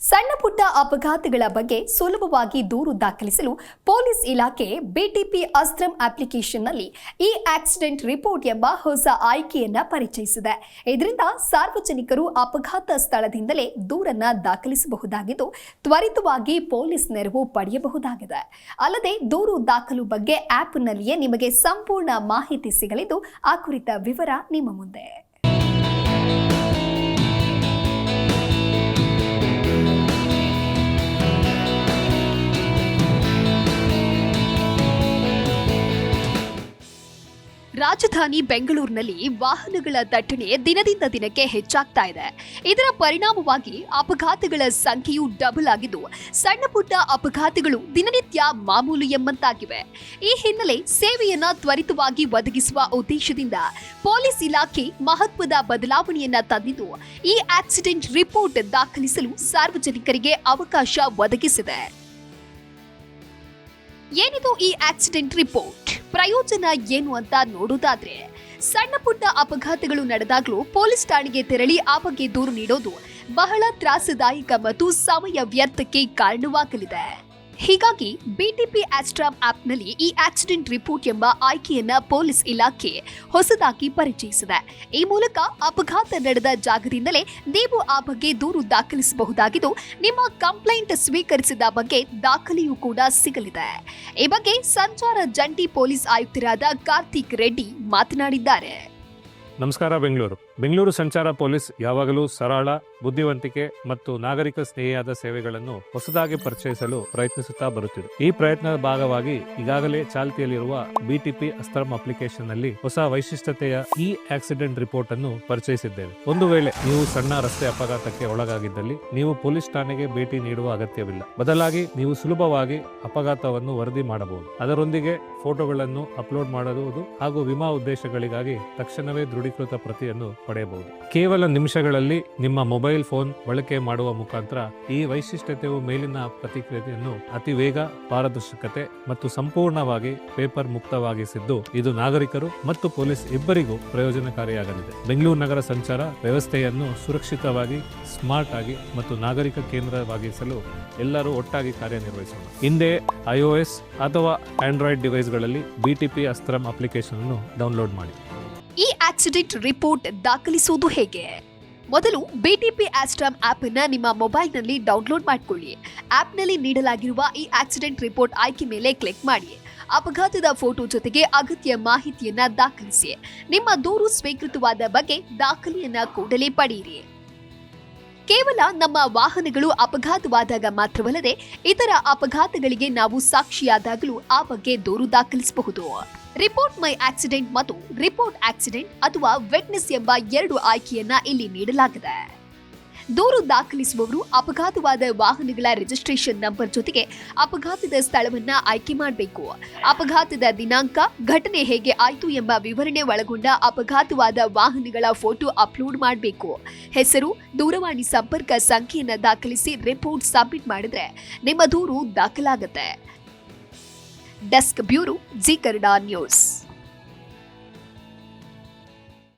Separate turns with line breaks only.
ಸಣ್ಣ ಪುಟ್ಟ ಅಪಘಾತಗಳ ಬಗ್ಗೆ ಸುಲಭವಾಗಿ ದೂರು ದಾಖಲಿಸಲು ಪೊಲೀಸ್ ಇಲಾಖೆ ಬಿಟಿಪಿ ಅಸ್ತ್ರಂ ಅಪ್ಲಿಕೇಶನ್ನಲ್ಲಿ ಈ ಆಕ್ಸಿಡೆಂಟ್ ರಿಪೋರ್ಟ್ ಎಂಬ ಹೊಸ ಆಯ್ಕೆಯನ್ನ ಪರಿಚಯಿಸಿದೆ. ಇದರಿಂದ ಸಾರ್ವಜನಿಕರು ಅಪಘಾತ ಸ್ಥಳದಿಂದಲೇ ದೂರನ್ನ ದಾಖಲಿಸಬಹುದಾಗಿದ್ದು ತ್ವರಿತವಾಗಿ ಪೊಲೀಸ್ ನೆರವು ಪಡೆಯಬಹುದಾಗಿದೆ. ಅಲ್ಲದೆ ದೂರು ದಾಖಲು ಬಗ್ಗೆ ಆಪ್ನಲ್ಲಿಯೇ ನಿಮಗೆ ಸಂಪೂರ್ಣ ಮಾಹಿತಿ ಸಿಗಲಿದ್ದು ಆ ಕುರಿತ ವಿವರ ನಿಮ್ಮ ಮುಂದೆ. ರಾಜಧಾನಿ ಬೆಂಗಳೂರಿನಲ್ಲಿ ವಾಹನಗಳ ದಟ್ಟಣೆ ದಿನದಿಂದ ದಿನಕ್ಕೆ ಹೆಚ್ಚಾಗ್ತಾ ಇದೆ. ಇದರ ಪರಿಣಾಮವಾಗಿ ಅಪಘಾತಗಳ ಸಂಖ್ಯೆಯು ಡಬಲ್ ಆಗಿದ್ದು, ಸಣ್ಣ ಪುಟ್ಟ ಅಪಘಾತಗಳು ದಿನನಿತ್ಯ ಮಾಮೂಲು ಎಂಬಂತಾಗಿವೆ. ಈ ಹಿನ್ನೆಲೆ ಸೇವೆಯನ್ನ ತ್ವರಿತವಾಗಿ ಒದಗಿಸುವ ಉದ್ದೇಶದಿಂದ ಪೊಲೀಸ್ ಇಲಾಖೆ ಮಹತ್ವದ ಬದಲಾವಣೆಯನ್ನ ತಂದಿದ್ದು, ಈ ಆಕ್ಸಿಡೆಂಟ್ ರಿಪೋರ್ಟ್ ದಾಖಲಿಸಲು ಸಾರ್ವಜನಿಕರಿಗೆ ಅವಕಾಶ ಒದಗಿಸಿದೆ. ಏನಿದು ಈ ಆಕ್ಸಿಡೆಂಟ್ ರಿಪೋರ್ಟ್? ಪ್ರಯೋಜನ ಏನು ಅಂತ ನೋಡೋದಾದ್ರೆ, ಸಣ್ಣ ಪುಟ್ಟ ಅಪಘಾತಗಳು ನಡೆದಾಗಲೂ ಪೊಲೀಸ್ ಠಾಣೆಗೆ ತೆರಳಿ ಆ ಬಗ್ಗೆ ದೂರು ನೀಡೋದು ಬಹಳ ತ್ರಾಸದಾಯಕ ಮತ್ತು ಸಮಯ ವ್ಯರ್ಥಕ್ಕೆ ಕಾರಣವಾಗಲಿದೆ. ಹೀಗಾಗಿ ಬಿಟಿಪಿ ಅಸ್ತ್ರಂ ಆಪ್ನಲ್ಲಿ ಈ ಆಕ್ಸಿಡೆಂಟ್ ರಿಪೋರ್ಟ್ ಎಂಬ ಆಯ್ಕೆಯನ್ನ ಪೊಲೀಸ್ ಇಲಾಖೆ ಹೊಸದಾಗಿ ಪರಿಚಯಿಸಿದೆ. ಈ ಮೂಲಕ ಅಪಘಾತ ನಡೆದ ಜಾಗದಿಂದಲೇ ನೀವು ಆ ಬಗ್ಗೆ ದೂರು ದಾಖಲಿಸಬಹುದಾಗಿದ್ದು, ನಿಮ್ಮ ಕಂಪ್ಲೇಂಟ್ ಸ್ವೀಕರಿಸಿದ ಬಗ್ಗೆ ದಾಖಲೆಯೂ ಕೂಡ ಸಿಗಲಿದೆ. ಈ ಬಗ್ಗೆ ಸಂಚಾರ ಜಂಟಿ ಪೊಲೀಸ್ ಆಯುಕ್ತರಾದ ಕಾರ್ತಿಕ್ ರೆಡ್ಡಿ ಮಾತನಾಡಿದ್ದಾರೆ.
ನಮಸ್ಕಾರ. ಬೆಂಗಳೂರು ಸಂಚಾರ ಪೊಲೀಸ್ ಯಾವಾಗಲೂ ಸರಳ, ಬುದ್ಧಿವಂತಿಕೆ ಮತ್ತು ನಾಗರಿಕ ಸ್ನೇಹಿಯಾದ ಸೇವೆಗಳನ್ನು ಹೊಸದಾಗಿ ಪರಿಚಯಿಸಲು ಪ್ರಯತ್ನಿಸುತ್ತಾ ಬರುತ್ತಿದೆ. ಈ ಪ್ರಯತ್ನದ ಭಾಗವಾಗಿ ಈಗಾಗಲೇ ಚಾಲ್ತಿಯಲ್ಲಿರುವ ಬಿಟಿಪಿ ಅಸ್ತ್ರಂ ಅಪ್ಲಿಕೇಶನ್ ನಲ್ಲಿ ಹೊಸ ವೈಶಿಷ್ಟ್ಯತೆಯ ಈ ಆಕ್ಸಿಡೆಂಟ್ ರಿಪೋರ್ಟ್ ಅನ್ನು ಪರಿಚಯಿಸಿದ್ದೇವೆ. ಒಂದು ವೇಳೆ ನೀವು ಸಣ್ಣ ರಸ್ತೆ ಅಪಘಾತಕ್ಕೆ ಒಳಗಾಗಿದ್ದಲ್ಲಿ ನೀವು ಪೊಲೀಸ್ ಠಾಣೆಗೆ ಭೇಟಿ ನೀಡುವ ಅಗತ್ಯವಿಲ್ಲ. ಬದಲಾಗಿ ನೀವು ಸುಲಭವಾಗಿ ಅಪಘಾತವನ್ನು ವರದಿ ಮಾಡಬಹುದು. ಅದರೊಂದಿಗೆ ಫೋಟೋಗಳನ್ನು ಅಪ್ಲೋಡ್ ಮಾಡುವುದು ಹಾಗೂ ವಿಮಾ ಉದ್ದೇಶಗಳಿಗಾಗಿ ತಕ್ಷಣವೇ ದೃಢೀಕೃತ ಪ್ರತಿಯನ್ನು ಪಡೆಯಬಹುದು. ಕೇವಲ ನಿಮಿಷಗಳಲ್ಲಿ ನಿಮ್ಮ ಮೊಬೈಲ್ ಫೋನ್ ಬಳಕೆ ಮಾಡುವ ಮುಖಾಂತರ ಈ ವೈಶಿಷ್ಟ್ಯತೆಯು ಮೇಲಿನ ಪ್ರತಿಕ್ರಿಯೆಯನ್ನು ಅತಿ ವೇಗ, ಪಾರದರ್ಶಕತೆ ಮತ್ತು ಸಂಪೂರ್ಣವಾಗಿ ಪೇಪರ್ ಮುಕ್ತವಾಗಿಸಿದ್ದು, ಇದು ನಾಗರಿಕರು ಮತ್ತು ಪೊಲೀಸ್ ಇಬ್ಬರಿಗೂ ಪ್ರಯೋಜನಕಾರಿಯಾಗಲಿದೆ. ಬೆಂಗಳೂರು ನಗರ ಸಂಚಾರ ವ್ಯವಸ್ಥೆಯನ್ನು ಸುರಕ್ಷಿತವಾಗಿ, ಸ್ಮಾರ್ಟ್ ಆಗಿ ಮತ್ತು ನಾಗರಿಕ ಕೇಂದ್ರವಾಗಿಸಲು ಎಲ್ಲರೂ ಒಟ್ಟಾಗಿ ಕಾರ್ಯನಿರ್ವಹಿಸೋಣ. ಹಿಂದೆ iOS ಅಥವಾ ಆಂಡ್ರಾಯ್ಡ್ ಡಿವೈಸ್ಗಳಲ್ಲಿ ಬಿಟಿಪಿ ಅಸ್ತ್ರಂ ಅಪ್ಲಿಕೇಶನ್ ಅನ್ನು ಡೌನ್ಲೋಡ್ ಮಾಡಿ.
ಈ ಆಕ್ಸಿಡೆಂಟ್ ರಿಪೋರ್ಟ್ ದಾಖಲಿಸುವುದು ಹೇಗೆ? ಮೊದಲು ಬಿಟಿಪಿ ಅಸ್ತ್ರಂ ಆಪ್ ಅನ್ನು ನಿಮ್ಮ ಮೊಬೈಲ್ನಲ್ಲಿ ಡೌನ್ಲೋಡ್ ಮಾಡಿಕೊಳ್ಳಿ. ಆಪ್ನಲ್ಲಿ ನೀಡಲಾಗಿರುವ ಈ ಆಕ್ಸಿಡೆಂಟ್ ರಿಪೋರ್ಟ್ ಆಯ್ಕೆ ಮೇಲೆ ಕ್ಲಿಕ್ ಮಾಡಿ. ಅಪಘಾತದ ಫೋಟೋ ಜೊತೆಗೆ ಅಗತ್ಯ ಮಾಹಿತಿಯನ್ನ ದಾಖಲಿಸಿ. ನಿಮ್ಮ ದೂರು ಸ್ವೀಕೃತವಾದ ಬಗ್ಗೆ ದಾಖಲೆಯನ್ನ ಕೂಡಲೇ ಪಡೆಯಿರಿ. ಕೇವಲ ನಮ್ಮ ವಾಹನಗಳು ಅಪಘಾತವಾದಾಗ ಮಾತ್ರವಲ್ಲದೆ ಇತರ ಅಪಘಾತಗಳಿಗೆ ನಾವು ಸಾಕ್ಷಿಯಾದಾಗಲೂ ಆ ಬಗ್ಗೆ ದೂರು ದಾಖಲಿಸಬಹುದು. ರಿಪೋರ್ಟ್ ಮೈ ಆಕ್ಸಿಡೆಂಟ್ ಮತ್ತು ರಿಪೋರ್ಟ್ ಆಕ್ಸಿಡೆಂಟ್ ಅಥವಾ ವಿಟ್ನೆಸ್ ಎಂಬ 2 ಆಯ್ಕೆಯನ್ನ ಇಲ್ಲಿ ನೀಡಲಾಗಿದೆ. ದೂರು ದಾಖಲಿಸುವವರು ಅಪಘಾತವಾದ ವಾಹನಗಳ ರಿಜಿಸ್ಟ್ರೇಷನ್ ನಂಬರ್ ಜೊತೆಗೆ ಅಪಘಾತದ ಸ್ಥಳವನ್ನ ಆಯ್ಕೆ ಮಾಡಬೇಕು. ಅಪಘಾತದ ದಿನಾಂಕ, ಘಟನೆ ಹೇಗೆ ಆಯಿತು ಎಂಬ ವಿವರಣೆ ಒಳಗೊಂಡ ಅಪಘಾತವಾದ ವಾಹನಗಳ ಫೋಟೋ ಅಪ್ಲೋಡ್ ಮಾಡಬೇಕು. ಹೆಸರು, ದೂರವಾಣಿ ಸಂಪರ್ಕ ಸಂಖ್ಯೆಯನ್ನ ದಾಖಲಿಸಿ ರಿಪೋರ್ಟ್ ಸಬ್ಮಿಟ್ ಮಾಡಿದ್ರೆ ನಿಮ್ಮ ದೂರು ದಾಖಲಾಗುತ್ತೆ. Desk bureau, Zee Kannada news.